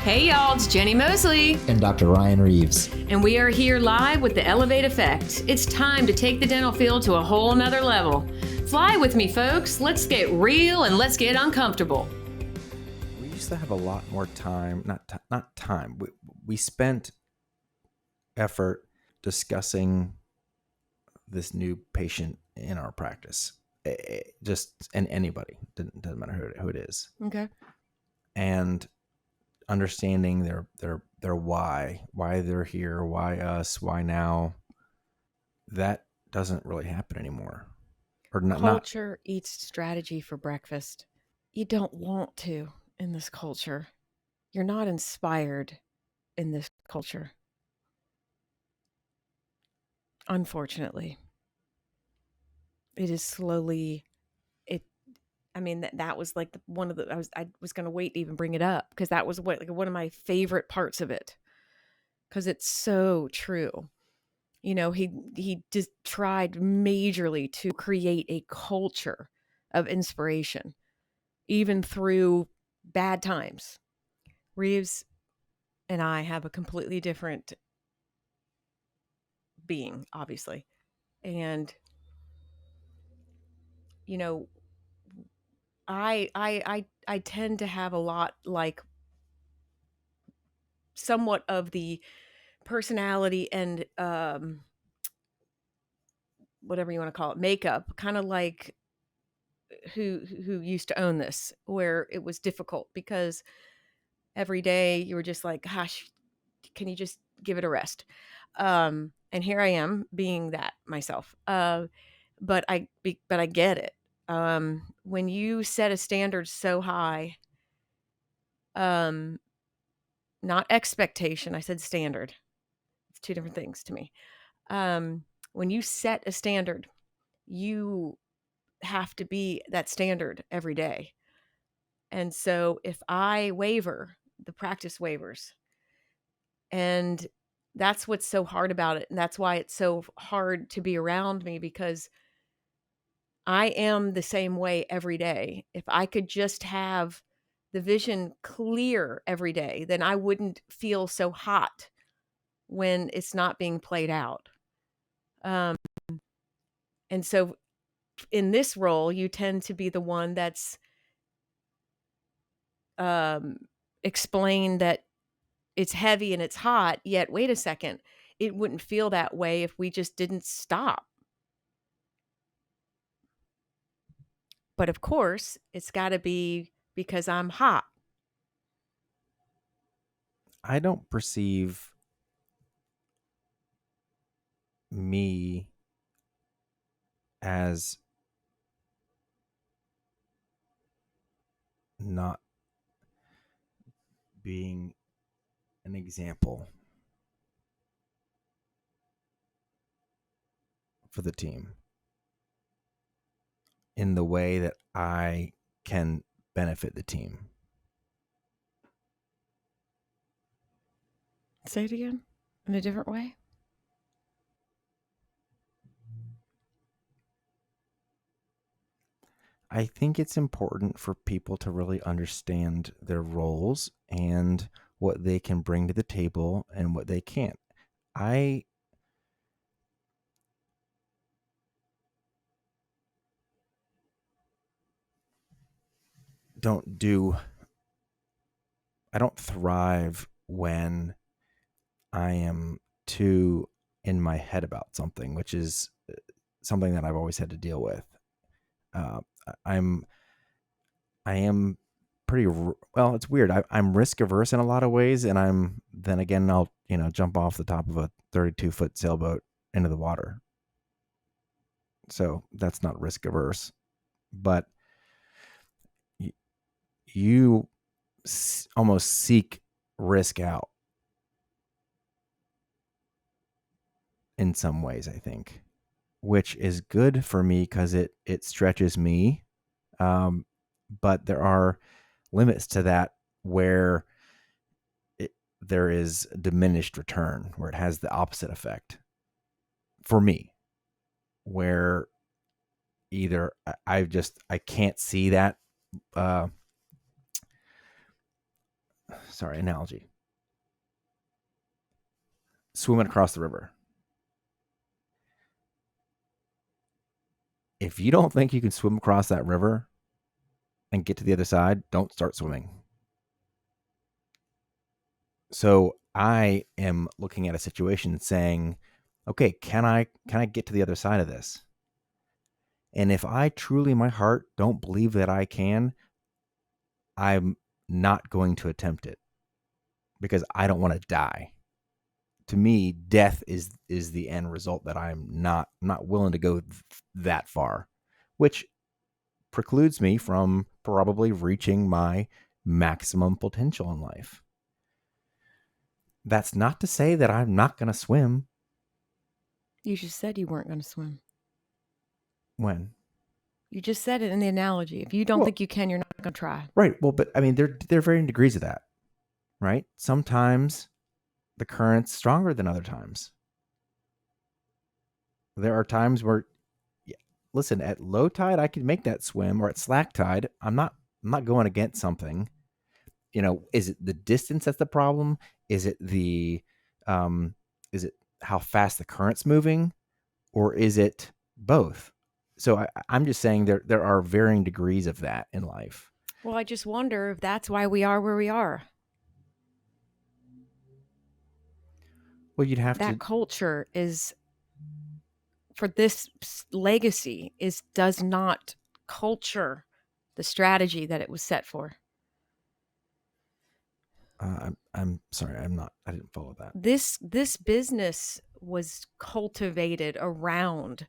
Hey y'all, it's Jenni Moseley. And Dr. Ryan Reeves. And we are here live with the LVIF Effect. It's time to take the dental field to a whole nother level. Fly with me, folks. Let's get real and let's get uncomfortable. We used to have a lot more time, not time. We spent effort discussing this new patient in our practice. And anybody, doesn't matter who it is. Okay. And understanding their why they're here, why us, why now. That doesn't really happen anymore. Or Culture eats strategy for breakfast. You don't want to in this culture. You're not inspired in this culture. Unfortunately. It is slowly that was like I was going to wait to even bring it up because that was one of my favorite parts of it. Cuz it's so true. You know, he just tried majorly to create a culture of inspiration even through bad times. Reeves and I have a completely different being, obviously. And you know, I tend to have a lot like somewhat of the personality and whatever you want to call it, makeup, kind of like who used to own this, where it was difficult because every day you were just like, gosh, can you just give it a rest? And here I am being that myself. But I get it. When you set a standard so high, not expectation, I said standard. It's two different things to me. When you set a standard, you have to be that standard every day. And so if I waver, the practice wavers. And that's what's so hard about it. And that's why it's so hard to be around me, because I am the same way every day. If I could just have the vision clear every day, then I wouldn't feel so hot when it's not being played out. And so in this role, you tend to be the one that's explained that it's heavy and it's hot, yet wait a second, it wouldn't feel that way if we just didn't stop. But of course, it's got to be because I'm hot. I don't perceive me as not being an example for the team in the way that I can benefit the team. Say it again in a different way. I think it's important for people to really understand their roles and what they can bring to the table and what they can't. I don't thrive when I am too in my head about something, which is something that I've always had to deal with. I am pretty, well, it's weird. I'm risk averse in a lot of ways. And I'll, jump off the top of a 32-foot sailboat into the water. So that's not risk averse, but you almost seek risk out in some ways, I think, which is good for me because it stretches me. But there are limits to that where there is diminished return, where it has the opposite effect for me, where either I can't see that analogy. Swimming across the river. If you don't think you can swim across that river and get to the other side, don't start swimming. So I am looking at a situation and saying, okay, can I get to the other side of this? And if I truly, in my heart, don't believe that I can, I'm not going to attempt it because I don't want to die. To me, death is the end result that I'm not willing to go that far, which precludes me from probably reaching my maximum potential in life. That's not to say that I'm not going to swim. You just said you weren't going to swim. When? You just said it in the analogy. If you don't think you can, you're not going to try. Right. Well, but I mean, there are varying degrees of that, right? Sometimes the current's stronger than other times. There are times where, listen, at low tide, I can make that swim, or at slack tide, I'm not going against something. Is it the distance that's the problem? Is it is it how fast the current's moving, or is it both? So I'm just saying there are varying degrees of that in life. Well, I just wonder if that's why we are where we are. Well, you'd have that culture is, for this legacy, does not culture the strategy that it was set for. I'm sorry, I didn't follow that. This business was cultivated around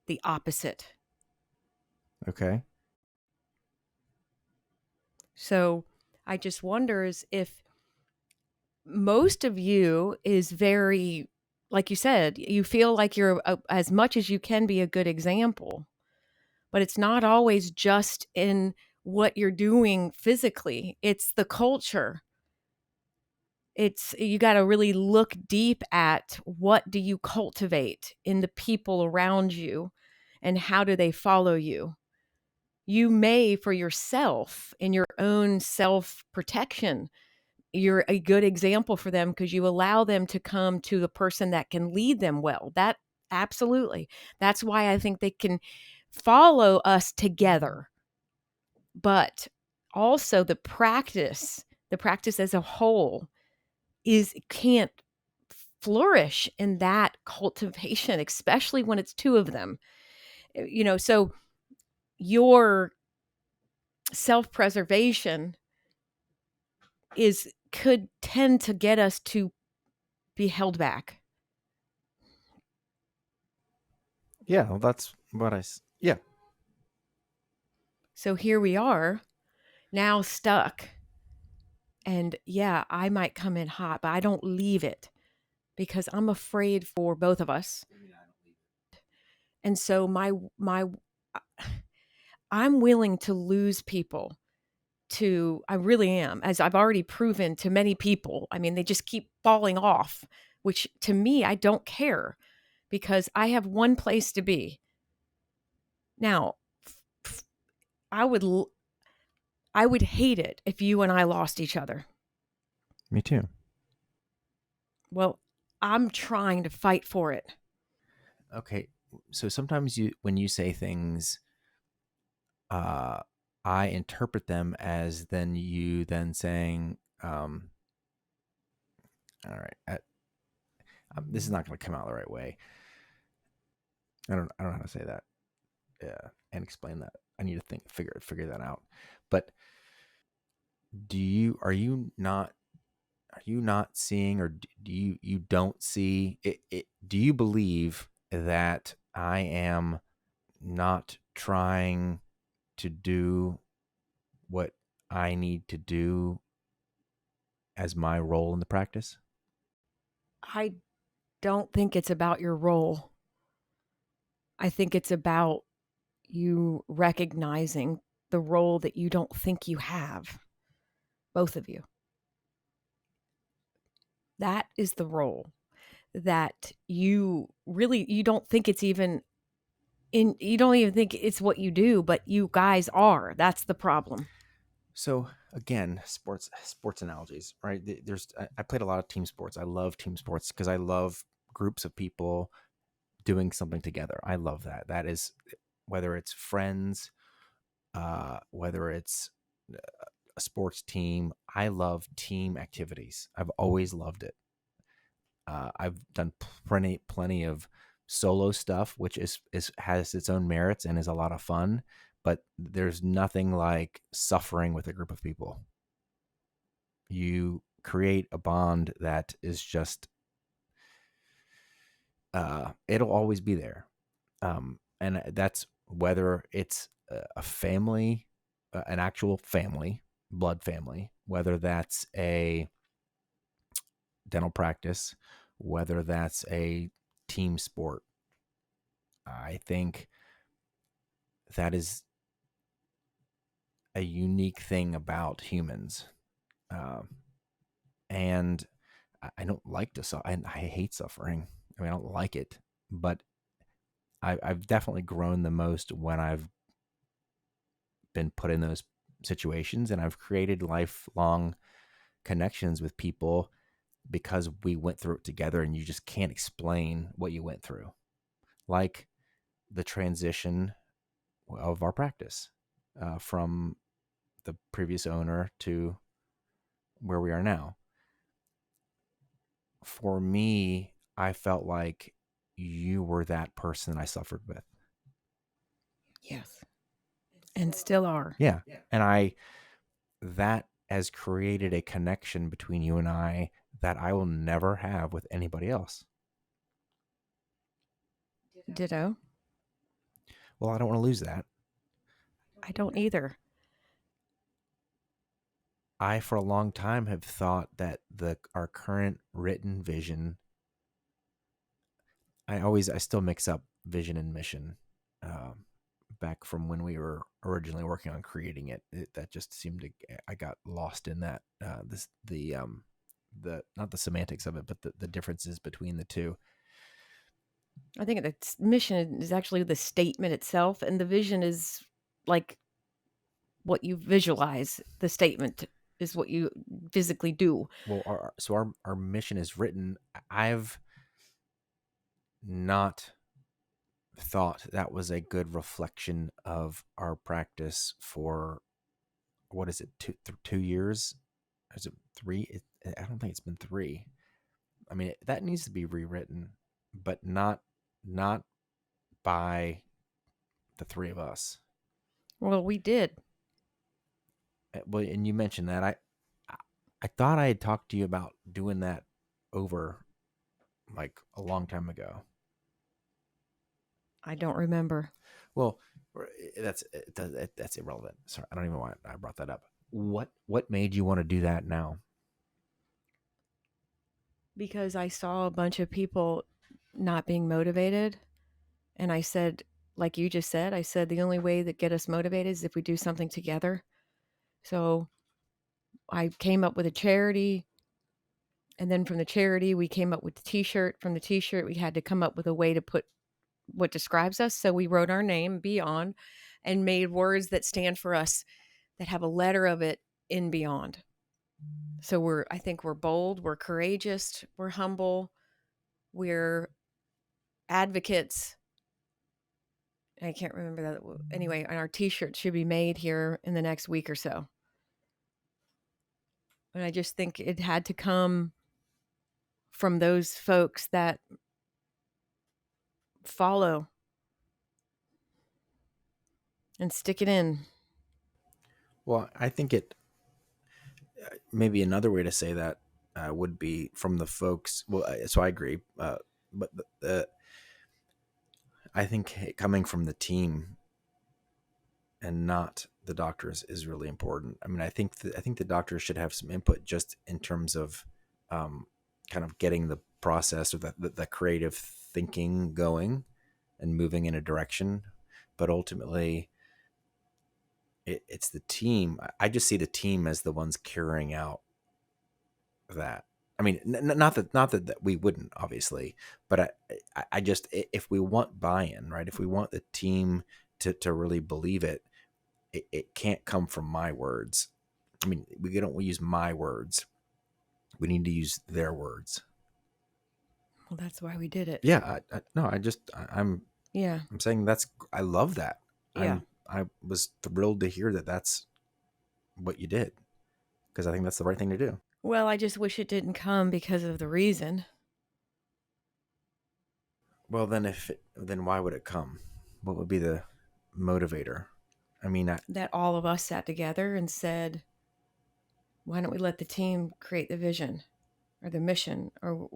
the opposite. Okay. So I just wonders if most of you is very, like you said, you feel like you're as much as you can be a good example, but it's not always just in what you're doing physically. It's the culture. You got to really look deep at what do you cultivate in the people around you and how do they follow you. You may, for yourself, in your own self-protection, you're a good example for them because you allow them to come to the person that can lead them well. That absolutely. That's why I think they can follow us together. But also the practice as a whole can't flourish in that cultivation, especially when it's two of them. So your self-preservation could tend to get us to be held back. Yeah, well, that's what yeah. So here we are, now stuck. And yeah, I might come in hot, but I don't leave it because I'm afraid for both of us. And so I'm willing to lose people I really am, as I've already proven to many people. I mean, they just keep falling off, which to me, I don't care because I have one place to be. Now, I would hate it if you and I lost each other. Me too. Well, I'm trying to fight for it. Okay. So sometimes when you say things, I interpret them as you saying, all right, this is not going to come out the right way. I don't know how to say that. And explain that. I need to figure that out. But are you not seeing, or do you don't see it? Do you believe that I am not trying to do what I need to do as my role in the practice? I don't think it's about your role. I think it's about you recognizing the role that you don't think you have. Both of you. That is the role that you don't think it's even you don't even think it's what you do, but you guys are. That's the problem. So, again, sports analogies, right? I played a lot of team sports. I love team sports because I love groups of people doing something together. I love that. That is, whether it's friends, whether it's a sports team. I love team activities. I've always loved it. I've done plenty of solo stuff, which is has its own merits and is a lot of fun. But there's nothing like suffering with a group of people. You create a bond that is just, it'll always be there. And that's whether it's a family, an actual family, blood family, whether that's a dental practice, whether that's a team sport. I think that is a unique thing about humans. And I don't like to I hate suffering. I mean, I don't like it, but I've definitely grown the most when I've been put in those situations, and I've created lifelong connections with people because we went through it together, and you just can't explain what you went through. Like the transition of our practice from the previous owner to where we are now. For me, I felt like you were that person I suffered with. Yes. And still are. Yeah. And that has created a connection between you and I that I will never have with anybody else. Ditto. Well, I don't want to lose that. I don't either. I, for a long time, have thought that our current written vision, I still mix up vision and mission. Back from when we were originally working on creating it, that just seemed to, I got lost in that, not the semantics of it, but the differences between the two. I think the mission is actually the statement itself, and the vision is like what you visualize. The statement is what you physically do. Well, our mission is written. I've not thought that was a good reflection of our practice for, what is it, 2 years? Is it 3? I don't think it's been 3. I mean, that needs to be rewritten, but not by the 3 of us. Well, we did. Well, and you mentioned that. I thought I had talked to you about doing that over like a long time ago. I don't remember. Well, that's irrelevant. Sorry, I don't even know why I brought that up. What made you want to do that now? Because I saw a bunch of people not being motivated, and I said, like you just said, I said the only way that get us motivated is if we do something together. So I came up with a charity, and then from the charity we came up with the t-shirt. From the t-shirt we had to come up with a way to put what describes us. So we wrote our name Beyond and made words that stand for us, that have a letter of it in Beyond. So I think we're bold, we're courageous, we're humble, we're advocates. I can't remember that. Anyway, and our t-shirts should be made here in the next week or so. And I just think it had to come from those folks that follow and stick it in. Well, I think maybe another way to say that would be from the folks. Well, so I agree, but I think coming from the team and not the doctors is really important. I mean, I think the doctors should have some input just in terms of kind of getting the process or the creative thinking going and moving in a direction, but ultimately it's the team. I just see the team as the ones carrying out that. I mean, not that we wouldn't, obviously, but I just, if we want buy-in, right? If we want the team to really believe it, it can't come from my words. I mean, we don't use my words. We need to use their words. Well, that's why we did it. Yeah. I'm Yeah. saying I love that. Yeah. I was thrilled to hear that that's what you did, because I think that's the right thing to do. Well, I just wish it didn't come because of the reason. Well, then then why would it come? What would be the motivator? I mean, that all of us sat together and said, why don't we let the team create the vision or the mission? Or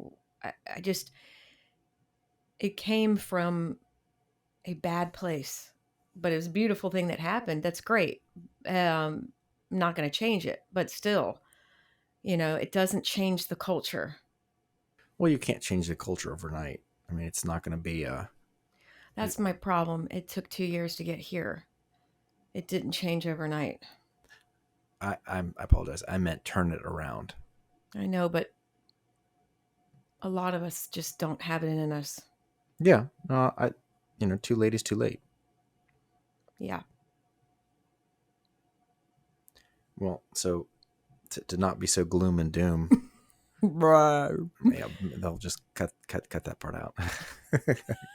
it came from a bad place, but it was a beautiful thing that happened. That's great. I'm not going to change it, but still, it doesn't change the culture. Well, you can't change the culture overnight. I mean, it's not going to be That's my problem. It took 2 years to get here. It didn't change overnight. I apologize. I meant turn it around. I know, but a lot of us just don't have it in us. Yeah. Too late is too late. Yeah. Well, so to not be so gloom and doom. Bro. Yeah, they'll just cut that part out.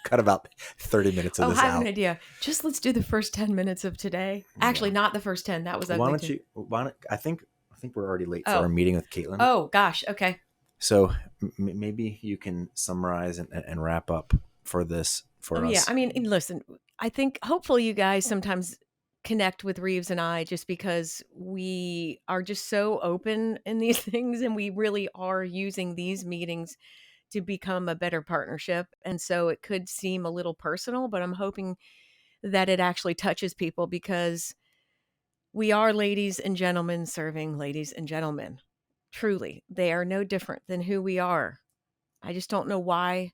Cut about 30 minutes of this out. I have an idea. Just let's do the first 10 minutes of today. Actually, not the first 10. That was ugly. I think we're already late for our meeting with Caitlin. Oh gosh. Okay. So maybe you can summarize and wrap up for this for us. Yeah. I mean, listen, I think hopefully you guys sometimes connect with Reeves and I, just because we are just so open in these things, and we really are using these meetings to become a better partnership. And so it could seem a little personal, but I'm hoping that it actually touches people, because we are ladies and gentlemen serving ladies and gentlemen. Truly, they are no different than who we are. I just don't know why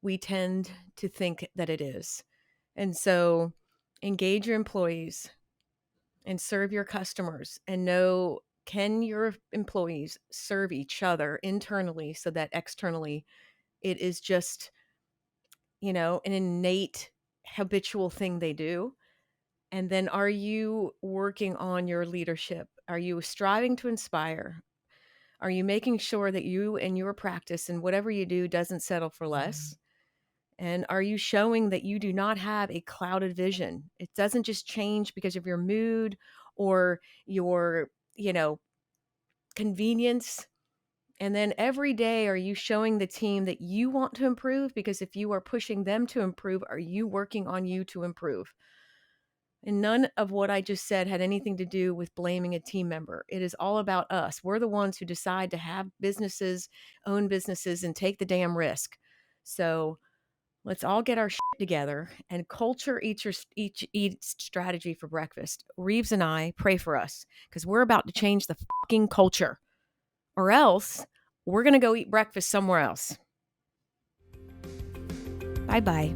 we tend to think that it is. And so engage your employees and serve your customers, and know, can your employees serve each other internally so that externally it is just, an innate habitual thing they do? And then are you working on your leadership? Are you striving to inspire? Are you making sure that you and your practice and whatever you do doesn't settle for less? And are you showing that you do not have a clouded vision? It doesn't just change because of your mood or your, convenience. And then every day, are you showing the team that you want to improve? Because if you are pushing them to improve, are you working on you to improve? And none of what I just said had anything to do with blaming a team member. It is all about us. We're the ones who decide to have businesses, own businesses, and take the damn risk. So let's all get our shit together and culture each strategy for breakfast. Reeves and I, pray for us, because we're about to change the fucking culture, or else we're going to go eat breakfast somewhere else. Bye-bye.